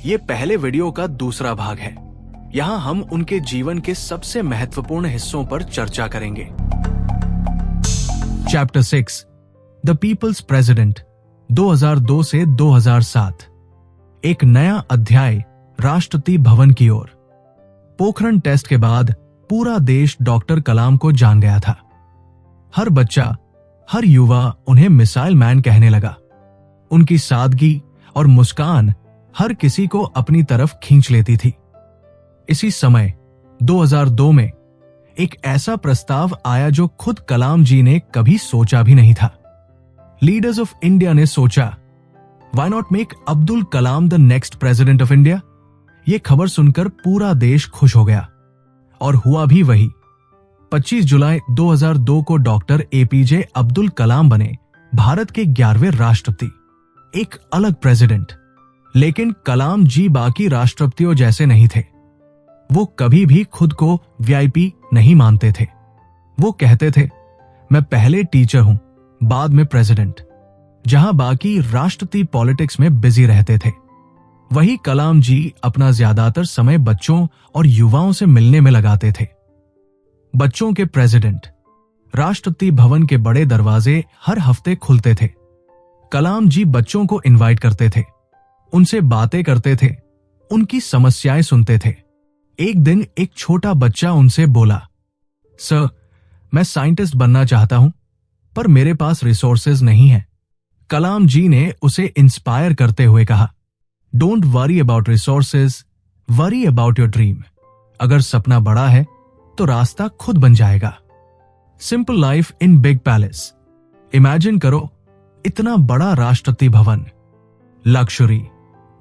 ये पहले वीडियो का दूसरा भाग है। यहाँ हम उनके जीवन के सबसे महत्वपूर्ण हिस्सों पर चर्चा करेंगे। चैप्टर 6 द पीपल्स प्रेसिडेंट 2002 से 2007। एक नया अध्याय राष्ट्रपति भवन की ओर। पोखरण टेस्ट के बाद पूरा देश डॉक्टर कलाम को जान गया था। हर बच्चा, हर युवा उन्हें मिसाइल मैन कहने लगा। उनकी सादगी और मुस्कान हर किसी को अपनी तरफ खींच लेती थी। इसी समय 2002 में एक ऐसा प्रस्ताव आया जो खुद कलाम जी ने कभी सोचा भी नहीं था। लीडर्स ऑफ इंडिया ने सोचा, why not make Abdul Kalam the next president of India. यह खबर सुनकर पूरा देश खुश हो गया और हुआ भी वही। 25 जुलाई 2002 को डॉक्टर एपीजे अब्दुल कलाम बने भारत के 11वें राष्ट्रपति। एक अलग प्रेसिडेंट। लेकिन कलाम जी बाकी राष्ट्रपतियों जैसे नहीं थे। वो कभी भी खुद को वीआईपी नहीं मानते थे। वो कहते थे, मैं पहले टीचर हूं, बाद में प्रेसिडेंट। जहां बाकी राष्ट्रपति पॉलिटिक्स में बिजी रहते थे, वही कलाम जी अपना ज्यादातर समय बच्चों और युवाओं से मिलने में लगाते थे। बच्चों के प्रेसिडेंट। राष्ट्रपति भवन के बड़े दरवाजे हर हफ्ते खुलते थे। कलाम जी बच्चों को इनवाइट करते थे, उनसे बातें करते थे, उनकी समस्याएं सुनते थे। एक दिन एक छोटा बच्चा उनसे बोला, सर, मैं साइंटिस्ट बनना चाहता हूं, पर मेरे पास रिसोर्सेज नहीं है। कलाम जी ने उसे इंस्पायर करते हुए कहा, don't worry about resources, worry about your dream. अगर सपना बड़ा है तो रास्ता खुद बन जाएगा। Simple life in big palace. Imagine करो, इतना बड़ा Rashtrapati Bhavan, luxury,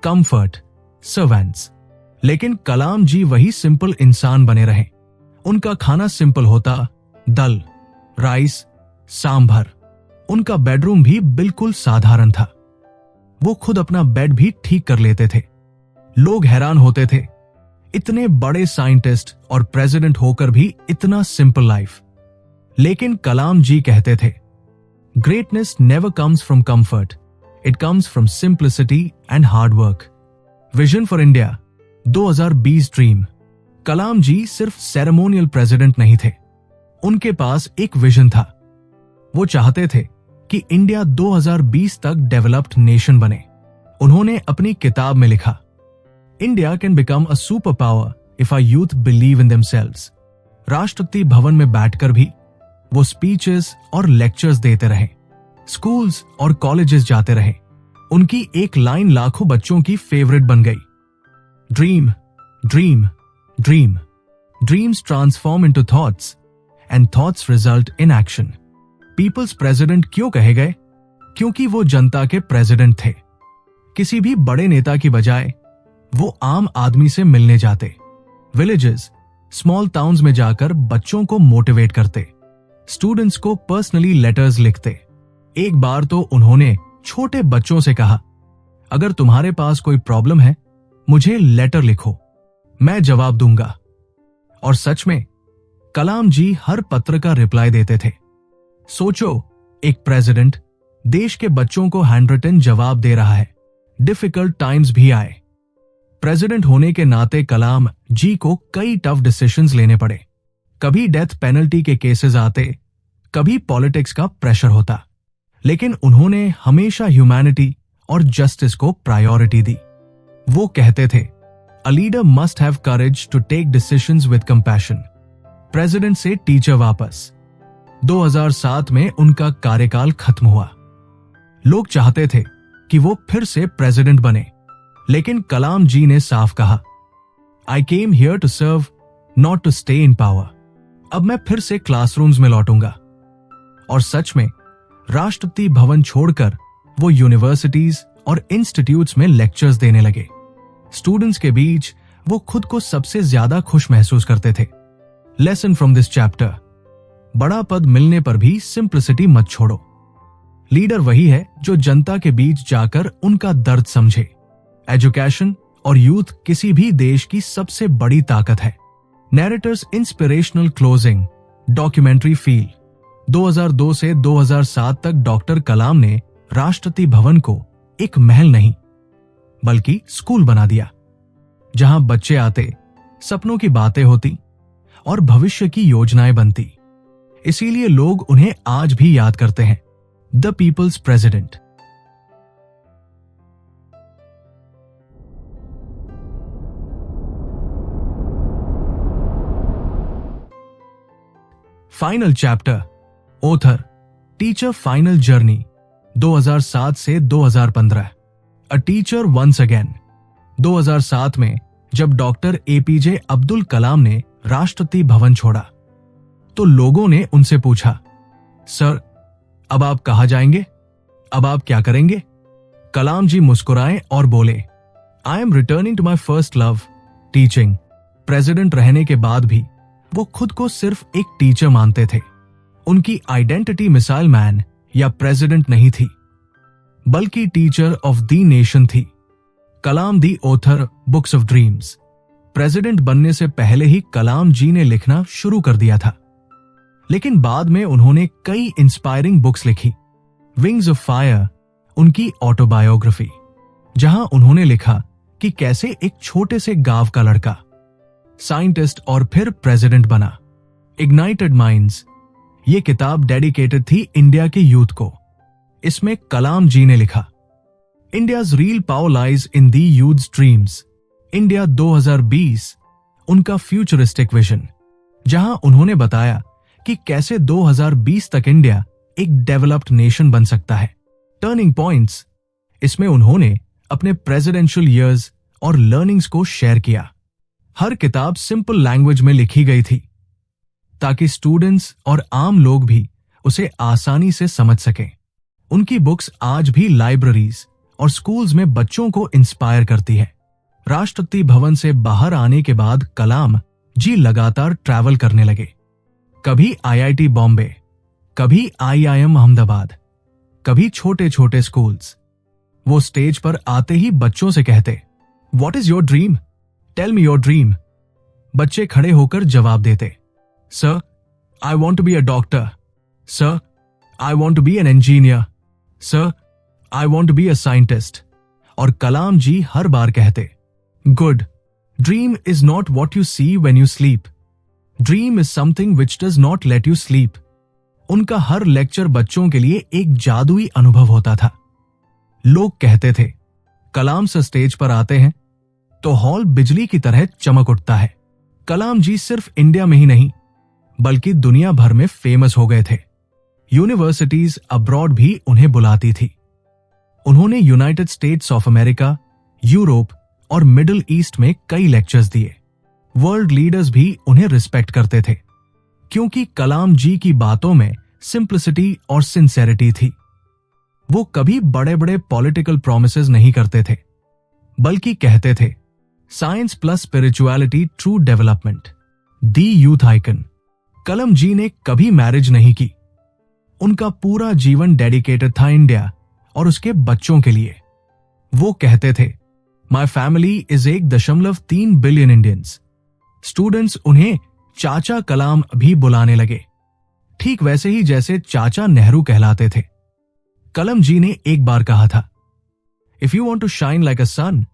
comfort, servants. लेकिन कलाम जी वही सिंपल इंसान बने रहे। उनका खाना सिंपल होता, दाल, राइस, सांभर। उनका बेडरूम भी बिल्कुल साधारण था। वो खुद अपना बेड भी ठीक कर लेते थे। लोग हैरान होते थे, इतने बड़े साइंटिस्ट और प्रेसिडेंट होकर भी इतना सिंपल लाइफ। लेकिन कलाम जी कहते थे, greatness never comes from comfort, it comes from simplicity and hard work. Vision for India 2020 dream. Kalam ji सिर्फ सेरेमोनियल प्रेसिडेंट नहीं थे, उनके पास एक विजन था। वो चाहते थे कि इंडिया 2020 तक डेवलप्ड नेशन बने। उन्होंने अपनी किताब में लिखा, India can become a super power if our youth believe in themselves. Rashtrapati Bhavan में बैठकर भी वो स्पीचेस और लेक्चर्स देते रहे, स्कूल्स और कॉलेजेस जाते रहे। उनकी एक लाइन लाखों बच्चों की फेवरेट बन गई, dream, dream, dream. Dreams transform into thoughts and thoughts result in action. People's president क्यों कहे गए? क्योंकि वो जनता के प्रेसिडेंट थे। किसी भी बड़े नेता की बजाय वो आम आदमी से मिलने जाते, विलेजेस, स्मॉल टाउन्स में जाकर बच्चों को मोटिवेट करते, स्टूडेंट्स को पर्सनली लेटर्स लिखते। एक बार तो उन्होंने छोटे बच्चों से कहा, अगर तुम्हारे पास कोई प्रॉब्लम है, मुझे लेटर लिखो, मैं जवाब दूंगा। और सच में कलाम जी हर पत्र का रिप्लाई देते थे। सोचो, एक प्रेसिडेंट देश के बच्चों को हैंडरिटन जवाब दे रहा है। डिफिकल्ट टाइम्स भी आए। प्रेसिडेंट होने के नाते कलाम जी को कई टफ डिसीजंस लेने पड़े। कभी डेथ पेनल्टी के केसेस आते, कभी पॉलिटिक्स का प्रेशर होता। लेकिन उन्होंने हमेशा ह्यूमैनिटी और जस्टिस को प्रायोरिटी दी। वो कहते थे, a leader must have courage to take decisions with compassion. President से टीचर वापस। 2007 में उनका कार्यकाल खत्म हुआ। लोग चाहते थे कि वो फिर से प्रेसिडेंट बने, लेकिन कलाम जी ने साफ कहा, I came here to serve, not to stay in power. अब मैं फिर से क्लासरूम्स में लौटूंगा। और सच में राष्ट्रपति भवन छोड़कर वो यूनिवर्सिटीज और इंस्टीट्यूट्स में लेक्चर्स देने लगे। स्टूडेंट्स के बीच वो खुद को सबसे ज्यादा खुश महसूस करते थे। लेसन फ्रॉम दिस चैप्टर, बड़ा पद मिलने पर भी सिंप्लिसिटी मत छोड़ो। लीडर वही है जो जनता के बीच जाकर उनका दर्द समझे। एजुकेशन और यूथ किसी भी देश की सबसे बड़ी ताकत है। नैरेटर्स इंस्पिरेशनल क्लोजिंग डॉक्यूमेंट्री फील। 2002 से 2007 तक डॉक्टर कलाम ने राष्ट्रपति भवन को एक महल नहीं बल्कि स्कूल बना दिया, जहां बच्चे आते, सपनों की बातें होती और भविष्य की योजनाएं बनती। इसीलिए लोग उन्हें आज भी याद करते हैं, the people's president. Final chapter, author, teacher final journey 2007 से 2015। A teacher once again. 2007 में जब डॉक्टर एपीजे अब्दुल कलाम ने राष्ट्रपति भवन छोड़ा तो लोगों ने उनसे पूछा, सर अब आप कहां जाएंगे, अब आप क्या करेंगे? कलाम जी मुस्कुराए और बोले, I am returning to my first love, teaching. President रहने के बाद भी वो खुद को सिर्फ एक टीचर मानते थे। उनकी आइडेंटिटी मिसाइल मैन या प्रेसिडेंट नहीं थी, बल्कि टीचर ऑफ द नेशन थी। Kalam the author books of dreams. President बनने से पहले ही कलाम जी ने लिखना शुरू कर दिया था, लेकिन बाद में उन्होंने कई इंस्पायरिंग बुक्स लिखी। विंग्स ऑफ फायर उनकी ऑटोबायोग्राफी, जहां उन्होंने लिखा कि कैसे एक छोटे से गांव का लड़का साइंटिस्ट और फिर प्रेसिडेंट बना। इग्नाइटेड माइंड्स ये किताब डेडिकेटेड थी इंडिया के यूथ को। इसमें कलाम जी ने लिखा, India's real power lies in the youths dreams. India 2020 उनका फ्यूचरिस्टिक विजन, जहां उन्होंने बताया कि कैसे 2020 तक इंडिया एक डेवलप्ड नेशन बन सकता है। टर्निंग पॉइंट्स, इसमें उन्होंने अपने प्रेसिडेंशियल ईयर्स और लर्निंग्स को शेयर किया। हर किताब सिंपल लैंग्वेज में लिखी गई थी ताकि स्टूडेंट्स और आम लोग भी उसे आसानी से समझ सकें। उनकी बुक्स आज भी लाइब्रेरीज और स्कूल्स में बच्चों को इंस्पायर करती है। राष्ट्रपति भवन से बाहर आने के बाद कलाम जी लगातार ट्रैवल करने लगे। कभी आईआईटी बॉम्बे, कभी आईआईएम अहमदाबाद, कभी छोटे छोटे स्कूल्स। वो स्टेज पर आते ही बच्चों से कहते, what is your dream, tell me your dream. बच्चे खड़े होकर जवाब देते, sir I want to be a doctor, sir I want to be an engineer, sir I want to be a scientist. और कलाम जी हर बार कहते, good, dream is not what you see when you sleep, dream is something which does not let you sleep. उनका हर lecture बच्चों के लिए एक जादुई अनुभव होता था। लोग कहते थे, कलाम सर स्टेज पर आते हैं तो हॉल बिजली की तरह चमक उठता है। कलाम जी सिर्फ इंडिया में ही नहीं बल्कि दुनिया भर में फेमस हो गए थे। यूनिवर्सिटीज अब्रॉड भी उन्हें बुलाती थी। उन्होंने United states of America, Europe और मिडिल ईस्ट में कई लेक्चर्स दिए। वर्ल्ड लीडर्स भी उन्हें रिस्पेक्ट करते थे क्योंकि कलाम जी की बातों में सिंप्लिसिटी और सिंसेरिटी थी। वो कभी बड़े बड़े पॉलिटिकल प्रोमिसेस नहीं करते थे, बल्कि कहते थे, science plus spirituality true development. The youth icon. Kalam ji ने कभी मैरिज नहीं की। उनका पूरा जीवन डेडिकेटेड था इंडिया और उसके बच्चों के लिए। वो कहते थे, my family is 1.3 billion Indians. Students उन्हें चाचा कलाम भी बुलाने लगे, ठीक वैसे ही जैसे चाचा नेहरू कहलाते थे। कलाम जी ने एक बार कहा था, if you want to shine like a sun,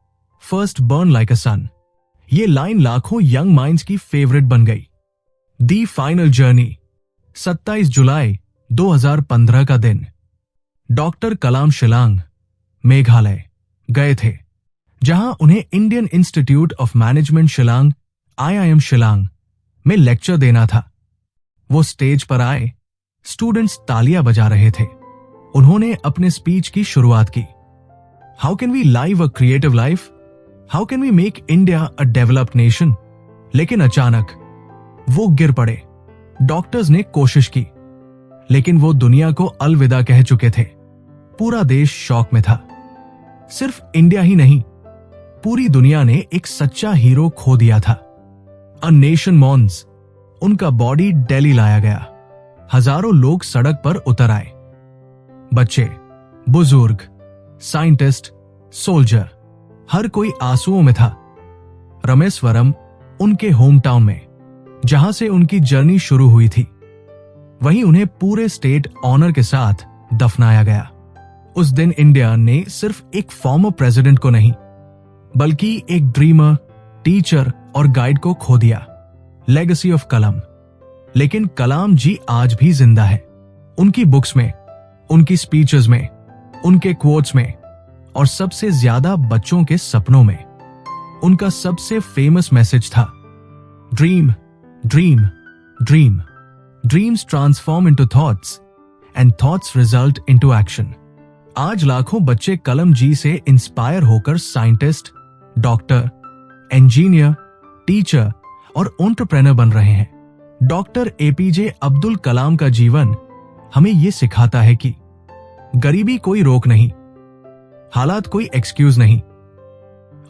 first burn like a sun. ये लाइन लाखों यंग माइंड्स की फेवरेट बन गई। The final journey. 27 जुलाई 2015 का दिन। डॉक्टर कलाम शिलांग, मेघालय गए थे, जहां उन्हें Indian institute of management Shillong, IIM Shillong में लेक्चर देना था। वो स्टेज पर आए, स्टूडेंट्स तालियां बजा रहे थे। उन्होंने अपने स्पीच की शुरुआत की, how can we live a creative life, how can we make India a developed nation. लेकिन अचानक वो गिर पड़े। डॉक्टर्स ने कोशिश की, लेकिन वो दुनिया को अलविदा कह चुके थे। पूरा देश शॉक में था। सिर्फ इंडिया ही नहीं, पूरी दुनिया ने एक सच्चा हीरो खो दिया था। A nation mourns. उनका बॉडी दिल्ली लाया गया। हजारों लोग सड़क पर उतर आए। बच्चे, बुजुर्ग, साइंटिस्ट, सोल्जर, हर कोई आंसुओं में था। रामेश्वरम उनके होम टाउन में, जहां से उनकी जर्नी शुरू हुई थी, वहीं उन्हें पूरे स्टेट ऑनर के साथ दफनाया गया। उस दिन इंडिया ने सिर्फ एक फॉर्मर प्रेसिडेंट को नहीं बल्कि एक ड्रीमर, टीचर और गाइड को खो दिया। लेगेसी ऑफ कलाम। लेकिन कलाम जी आज भी जिंदा है, उनकी बुक्स में, उनकी स्पीचेस में, उनके कोट्स में और सबसे ज्यादा बच्चों के सपनों में। उनका सबसे फेमस मैसेज था, dream dream dream. Dreams transform into thoughts and thoughts result into action. आज लाखों बच्चे कलाम जी से इंस्पायर होकर साइंटिस्ट, डॉक्टर, इंजीनियर, टीचर और एंटरप्रेन्योर बन रहे हैं। डॉक्टर एपीजे अब्दुल कलाम का जीवन हमें यह सिखाता है कि गरीबी कोई रोक नहीं, हालात कोई एक्सक्यूज नहीं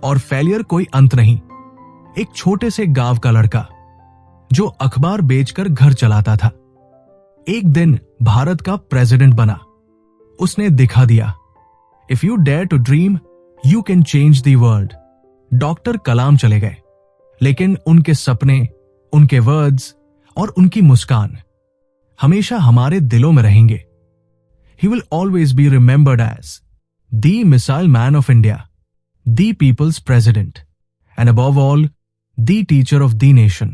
और फेलियर कोई अंत नहीं। एक छोटे से गांव का लड़का जो अखबार बेचकर घर चलाता था, एक दिन भारत का प्रेसिडेंट बना। उसने दिखा दिया, if you dare to dream you can change the world. Doctor Kalam चले गए, लेकिन उनके सपने, उनके वर्ड्स और उनकी मुस्कान हमेशा हमारे दिलों में रहेंगे। He will always be remembered as the missile man of India, the people's president, and above all, the teacher of the nation.